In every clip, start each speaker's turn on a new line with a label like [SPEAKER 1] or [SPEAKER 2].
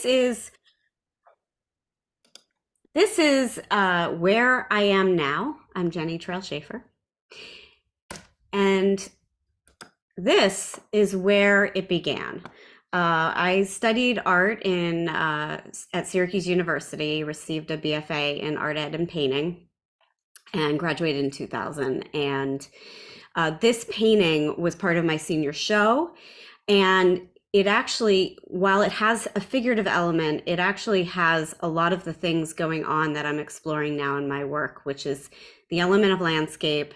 [SPEAKER 1] this is where I am now. I'm Jennie Traill Schaeffer. And this is where it began. I studied art at Syracuse University, received a BFA in art ed and painting, and graduated in 2000. And this painting was part of my senior show. And it actually, while it has a figurative element, it actually has a lot of the things going on that I'm exploring now in my work, which is the element of landscape,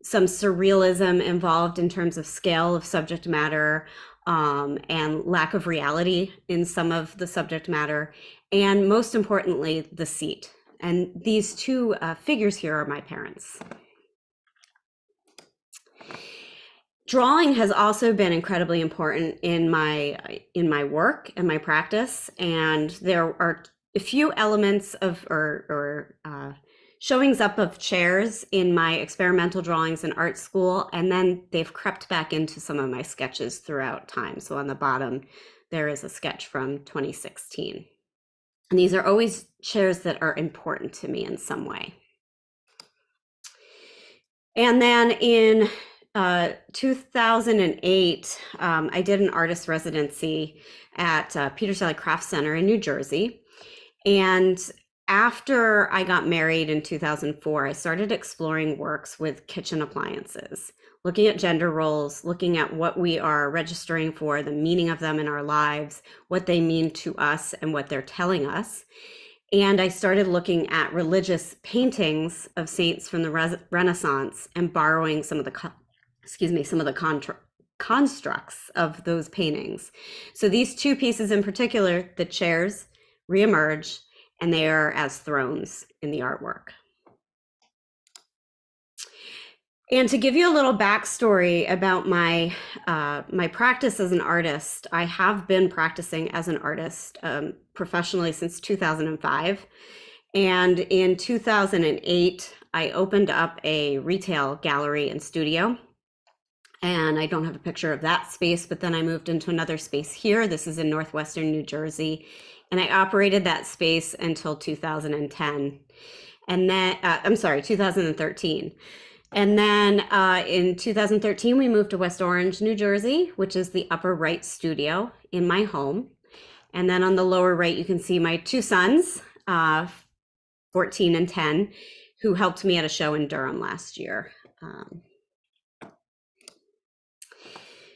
[SPEAKER 1] some surrealism involved in terms of scale of subject matter, and lack of reality in some of the subject matter, and most importantly, the seat. And these two figures here are my parents. Drawing has also been incredibly important in my work and my practice, and there are a few elements of showings up of chairs in my experimental drawings in art school, and then they've crept back into some of my sketches throughout time. So on the bottom, there is a sketch from 2016. And these are always chairs that are important to me in some way. And then in 2008, I did an artist residency at Peter Shelley Craft Center in New Jersey. And after I got married in 2004, I started exploring works with kitchen appliances, looking at gender roles, looking at what we are registering for, the meaning of them in our lives, what they mean to us and what they're telling us. And I started looking at religious paintings of saints from the Renaissance and borrowing some of the constructs of those paintings. So these two pieces in particular, the chairs, reemerge, and they are as thrones in the artwork. And to give you a little backstory about my practice as an artist, I have been practicing as an artist professionally since 2005. And in 2008, I opened up a retail gallery and studio. And I don't have a picture of that space, but then I moved into another space here. This is in Northwestern New Jersey. And I operated that space until 2010. And then, 2013. And then in 2013, we moved to West Orange, New Jersey, which is the upper right studio in my home. And then on the lower right, you can see my two sons, 14 and 10, who helped me at a show in Durham last year.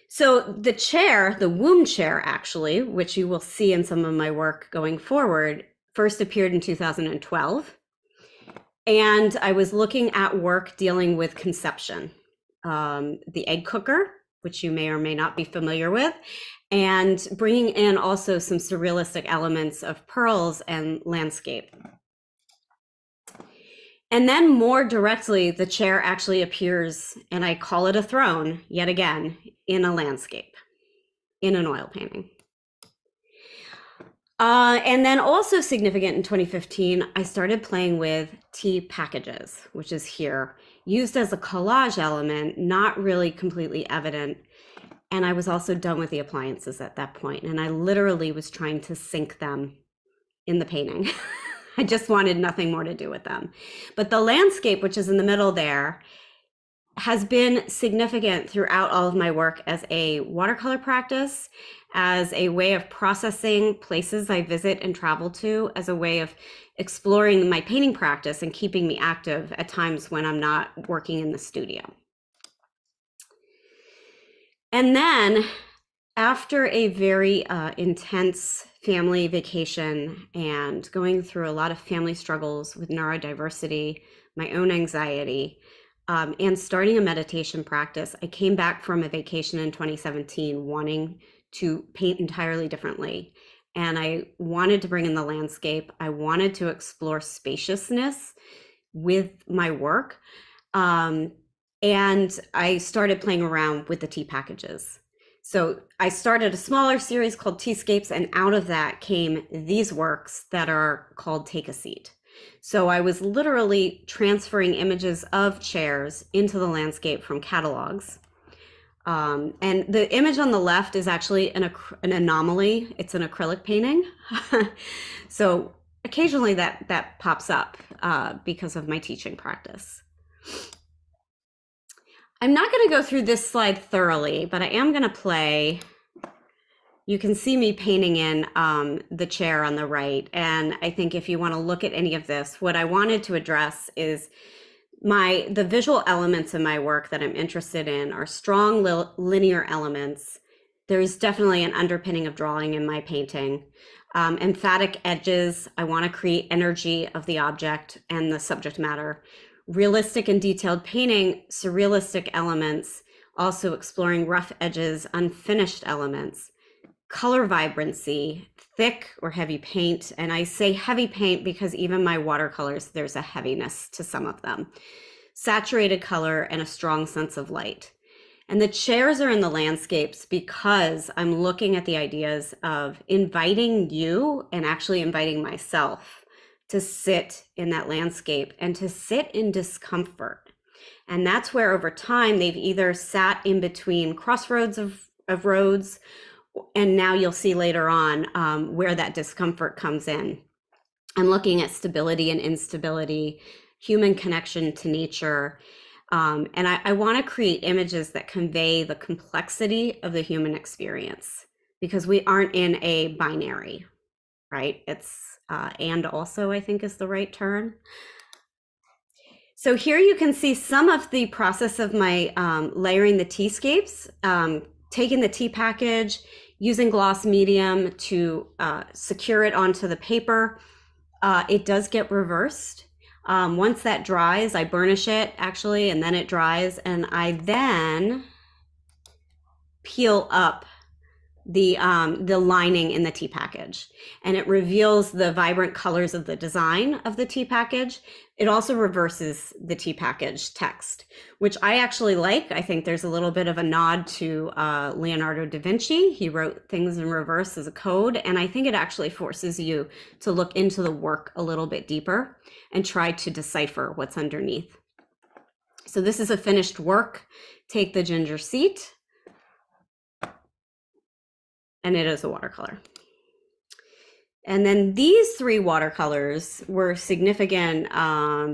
[SPEAKER 1] So the chair, the womb chair actually, which you will see in some of my work going forward, first appeared in 2012. And I was looking at work dealing with conception, the egg cooker, which you may or may not be familiar with, and bringing in also some surrealistic elements of pearls and landscape. And then more directly, the chair actually appears, and I call it a throne, yet again, in a landscape, in an oil painting. And then also significant in 2015, I started playing with tea packages, which is here, used as a collage element, not really completely evident. And I was also done with the appliances at that point, and I literally was trying to sink them in the painting. I just wanted nothing more to do with them. But the landscape, which is in the middle there, has been significant throughout all of my work as a watercolor practice, as a way of processing places I visit and travel to, as a way of exploring my painting practice and keeping me active at times when I'm not working in the studio. And then after a very intense family vacation and going through a lot of family struggles with neurodiversity, my own anxiety, and starting a meditation practice, I came back from a vacation in 2017 wanting to paint entirely differently. And I wanted to bring in the landscape. I wanted to explore spaciousness with my work. And I started playing around with the tea packages. So I started a smaller series called Teascapes, and out of that came these works that are called Take a Seat. So I was literally transferring images of chairs into the landscape from catalogs. And the image on the left is actually an anomaly. It's an acrylic painting. So occasionally that pops up because of my teaching practice. I'm not going to go through this slide thoroughly, but I am going to play. You can see me painting in the chair on the right. And I think if you want to look at any of this, what I wanted to address is the visual elements in my work that I'm interested in are strong linear elements. There's definitely an underpinning of drawing in my painting. Emphatic edges. I want to create energy of the object and the subject matter. Realistic and detailed painting, surrealistic elements, also exploring rough edges, unfinished elements. Color vibrancy, thick or heavy paint. And I say heavy paint because even my watercolors, there's a heaviness to some of them. Saturated color and a strong sense of light. And the chairs are in the landscapes because I'm looking at the ideas of inviting you and actually inviting myself to sit in that landscape and to sit in discomfort. And that's where over time they've either sat in between crossroads of roads, and now you'll see later on where that discomfort comes in. I'm looking at stability and instability, human connection to nature. And I want to create images that convey the complexity of the human experience, because we aren't in a binary, right? It's and also, I think, is the right term. So here you can see some of the process of my layering the T-scapes, taking the tea package, using gloss medium to secure it onto the paper. It does get reversed. Once that dries, I burnish it actually, and then it dries, and I then peel up the lining in the tea package, and it reveals the vibrant colors of the design of the tea package. It also reverses the tea package text, which I actually like. I think there's a little bit of a nod to Leonardo da Vinci. He wrote things in reverse as a code, and I think it actually forces you to look into the work a little bit deeper and try to decipher what's underneath. So this is a finished work. Take the ginger seat. And it is a watercolor. And then these three watercolors were significant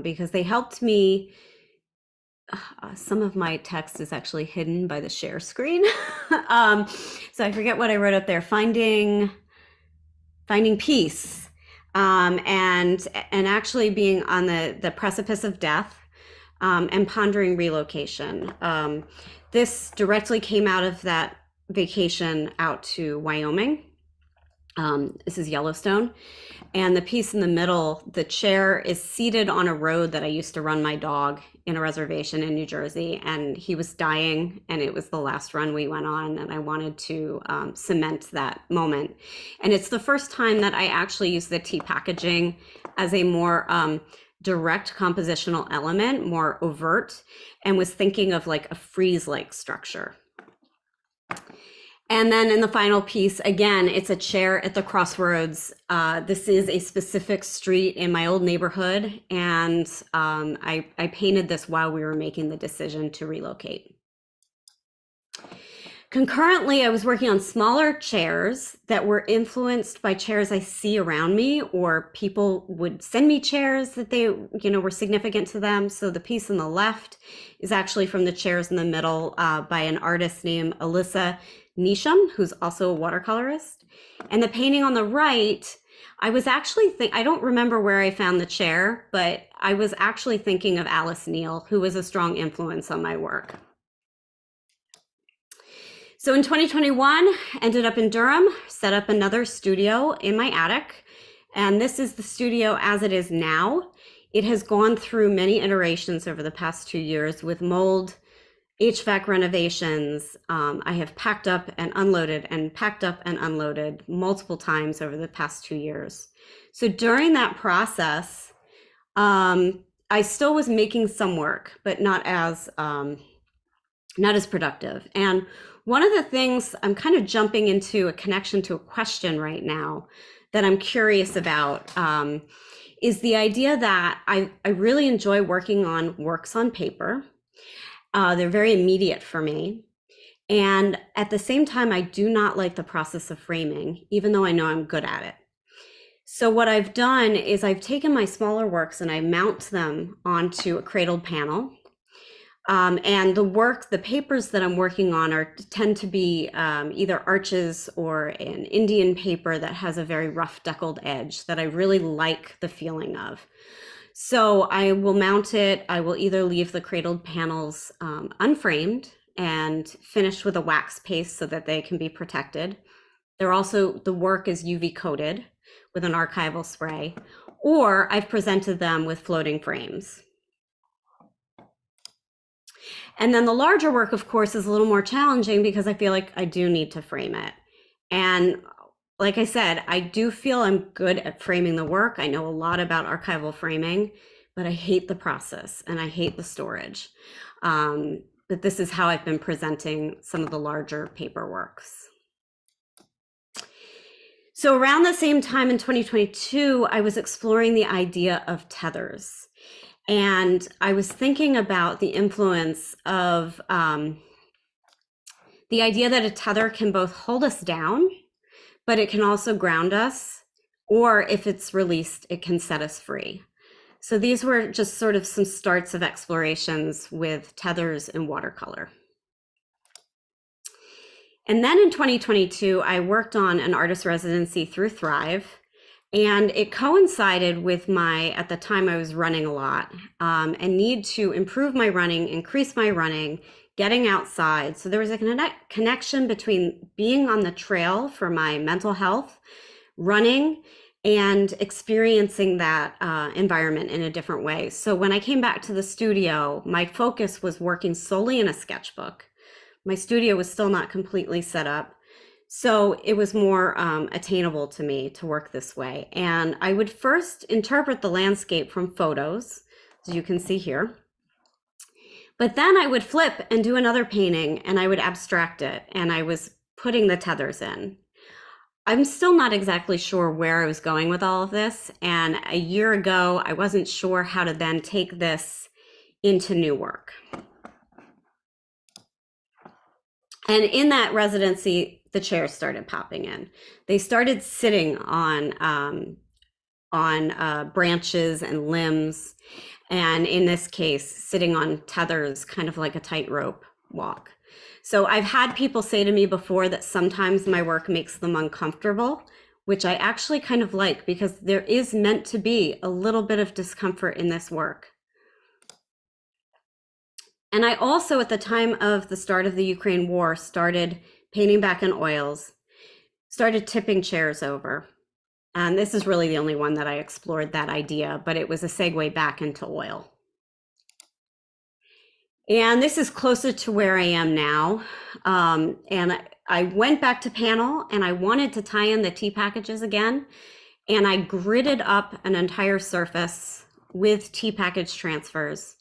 [SPEAKER 1] because they helped me. Some of my text is actually hidden by the share screen. So I forget what I wrote up there. Finding peace, and actually being on the precipice of death, and pondering relocation. This directly came out of that vacation out to Wyoming. This is Yellowstone. And the piece in the middle, the chair is seated on a road that I used to run my dog in a reservation in New Jersey. And he was dying, and it was the last run we went on. And I wanted to cement that moment. And it's the first time that I actually used the tea packaging as a more direct compositional element, more overt, and was thinking of like a frieze-like structure. And then in the final piece, again, it's a chair at the crossroads. This is a specific street in my old neighborhood, and I painted this while we were making the decision to relocate. Concurrently, I was working on smaller chairs that were influenced by chairs I see around me, or people would send me chairs that they, were significant to them. So the piece on the left is actually from the chairs in the middle by an artist named Alyssa Nisham, who's also a watercolorist. And the painting on the right, I was actually I don't remember where I found the chair, but I was actually thinking of Alice Neal, who was a strong influence on my work. So in 2021, ended up in Durham, set up another studio in my attic. And this is the studio as it is now. It has gone through many iterations over the past 2 years with mold, HVAC renovations. I have packed up and unloaded and packed up and unloaded multiple times over the past 2 years. So during that process, I still was making some work, but not as productive. And one of the things, I'm kind of jumping into a connection to a question right now that I'm curious about, is the idea that I really enjoy working on works on paper. They're very immediate for me. And at the same time, I do not like the process of framing, even though I know I'm good at it. So what I've done is I've taken my smaller works and I mount them onto a cradled panel. And the papers that I'm working on tend to be either arches or an Indian paper that has a very rough deckled edge that I really like the feeling of. So I will mount it. I will either leave the cradled panels unframed and finished with a wax paste so that they can be protected. The work is UV coated with an archival spray, or I've presented them with floating frames. And then the larger work, of course, is a little more challenging because I feel like I do need to frame it. And like I said, I do feel I'm good at framing the work. I know a lot about archival framing, but I hate the process and I hate the storage. But this is how I've been presenting some of the larger paper works. So around the same time in 2022, I was exploring the idea of tethers. And I was thinking about the influence of the idea that a tether can both hold us down, but it can also ground us, or if it's released, it can set us free. So these were just sort of some starts of explorations with tethers in watercolor. And then in 2022, I worked on an artist residency through Thrive. And it coincided with at the time I was running a lot, and need to improve my running, increase my running, getting outside. So there was a connection between being on the trail for my mental health, running, and experiencing that environment in a different way. So when I came back to the studio, my focus was working solely in a sketchbook. My studio was still not completely set up. So it was more attainable to me to work this way. And I would first interpret the landscape from photos, as you can see here. But then I would flip and do another painting and I would abstract it. And I was putting the tethers in. I'm still not exactly sure where I was going with all of this. And a year ago, I wasn't sure how to then take this into new work. And in that residency, the chairs started popping in. They started sitting on branches and limbs, and in this case, sitting on tethers, kind of like a tightrope walk. So I've had people say to me before that sometimes my work makes them uncomfortable, which I actually kind of like because there is meant to be a little bit of discomfort in this work. And I also, at the time of the start of the Ukraine war, started painting back in oils, started tipping chairs over. And this is really the only one that I explored that idea, but it was a segue back into oil. And this is closer to where I am now. And I went back to panel and I wanted to tie in the tea packages again. And I gridded up an entire surface with tea package transfers,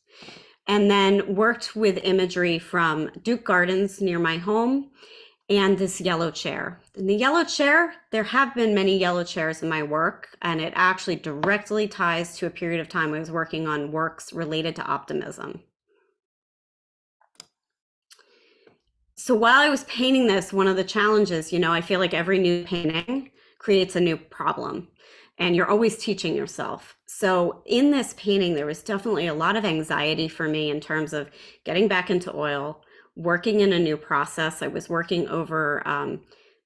[SPEAKER 1] and then worked with imagery from Duke Gardens near my home and this yellow chair. In the yellow chair, there have been many yellow chairs in my work, and it actually directly ties to a period of time I was working on works related to optimism. So while I was painting this, one of the challenges, I feel like every new painting creates a new problem, and you're always teaching yourself. So in this painting, there was definitely a lot of anxiety for me in terms of getting back into oil, working in a new process. I was working over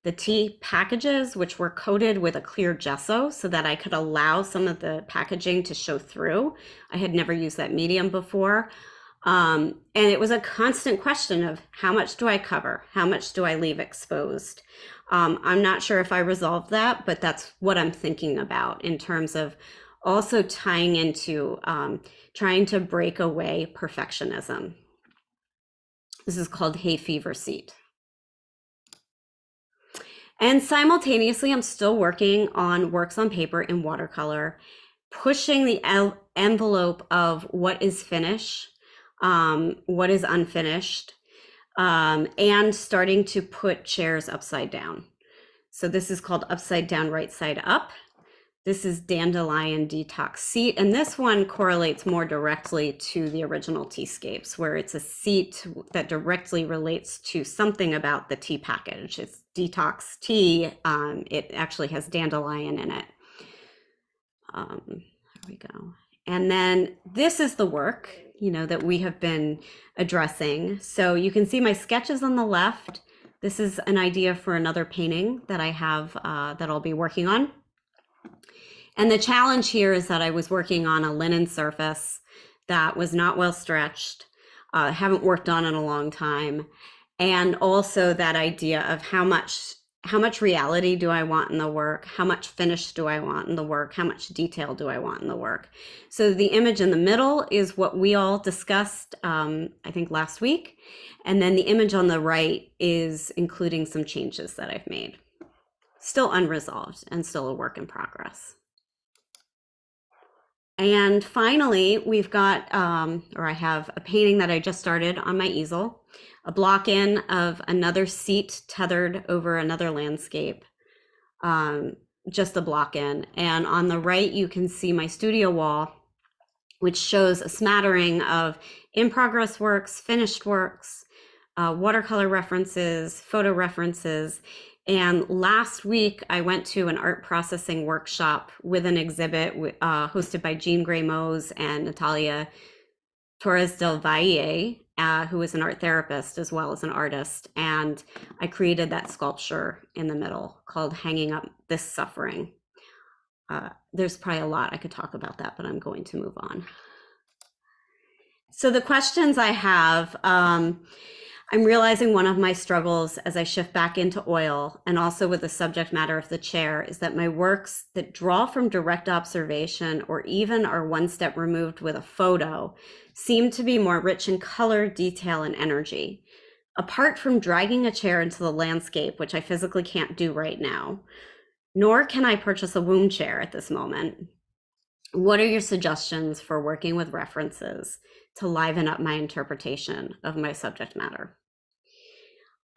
[SPEAKER 1] the tea packages, which were coated with a clear gesso so that I could allow some of the packaging to show through. I had never used that medium before. And it was a constant question of how much do I cover? How much do I leave exposed? I'm not sure if I resolved that, but that's what I'm thinking about in terms of also tying into trying to break away perfectionism. This is called hay fever seat. And simultaneously, I'm still working on works on paper in watercolor, pushing the envelope of what is finished, what is unfinished, and starting to put chairs upside down. So this is called upside down, right side up. This is Dandelion Detox Seat, and this one correlates more directly to the original Teascapes, where it's a seat that directly relates to something about the tea package. It's detox tea. It actually has dandelion in it. There we go. And then this is the work, that we have been addressing. So you can see my sketches on the left. This is an idea for another painting that I have that I'll be working on. And the challenge here is that I was working on a linen surface that was not well stretched, haven't worked on in a long time. And also that idea of how much reality do I want in the work? How much finish do I want in the work? How much detail do I want in the work? So the image in the middle is what we all discussed, I think last week. And then the image on the right is including some changes that I've made. Still unresolved and still a work in progress. And finally, we've got, I have a painting that I just started on my easel, a block in of another seat tethered over another landscape, just a block in. And on the right, you can see my studio wall, which shows a smattering of in-progress works, finished works, watercolor references, photo references. And last week, I went to an art processing workshop with an exhibit hosted by Jean Gray-Mose and Natalia Torres del Valle, who is an art therapist as well as an artist. And I created that sculpture in the middle called Hanging Up This Suffering. There's probably a lot I could talk about that, but I'm going to move on. So the questions I have, I'm realizing one of my struggles as I shift back into oil and also with the subject matter of the chair is that my works that draw from direct observation or even are one step removed with a photo seem to be more rich in color, detail, and energy. Apart from dragging a chair into the landscape, which I physically can't do right now, nor can I purchase a womb chair at this moment. What are your suggestions for working with references to liven up my interpretation of my subject matter?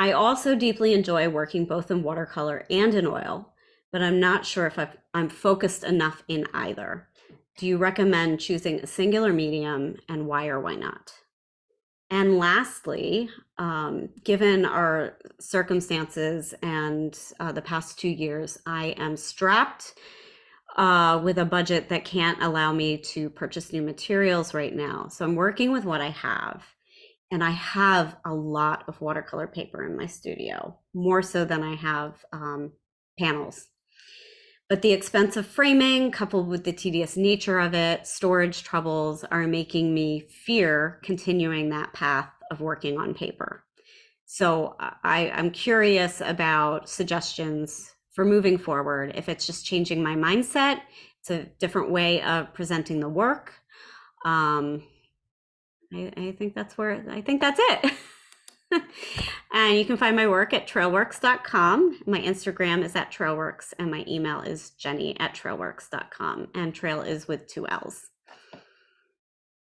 [SPEAKER 1] I also deeply enjoy working both in watercolor and in oil, but I'm not sure if I'm focused enough in either. Do you recommend choosing a singular medium, and why or why not? And lastly, given our circumstances and the past 2 years, I am strapped with a budget that can't allow me to purchase new materials right now. So I'm working with what I have. And I have a lot of watercolor paper in my studio, more so than I have panels. But the expensive framing, coupled with the tedious nature of it, storage troubles are making me fear continuing that path of working on paper. So I'm curious about suggestions for moving forward. If it's just changing my mindset, it's a different way of presenting the work. I think that's it. And you can find my work at traillworks.com. My Instagram is at traillworks, and my email is jennie@traillworks.com. And Traill is with 2 L's.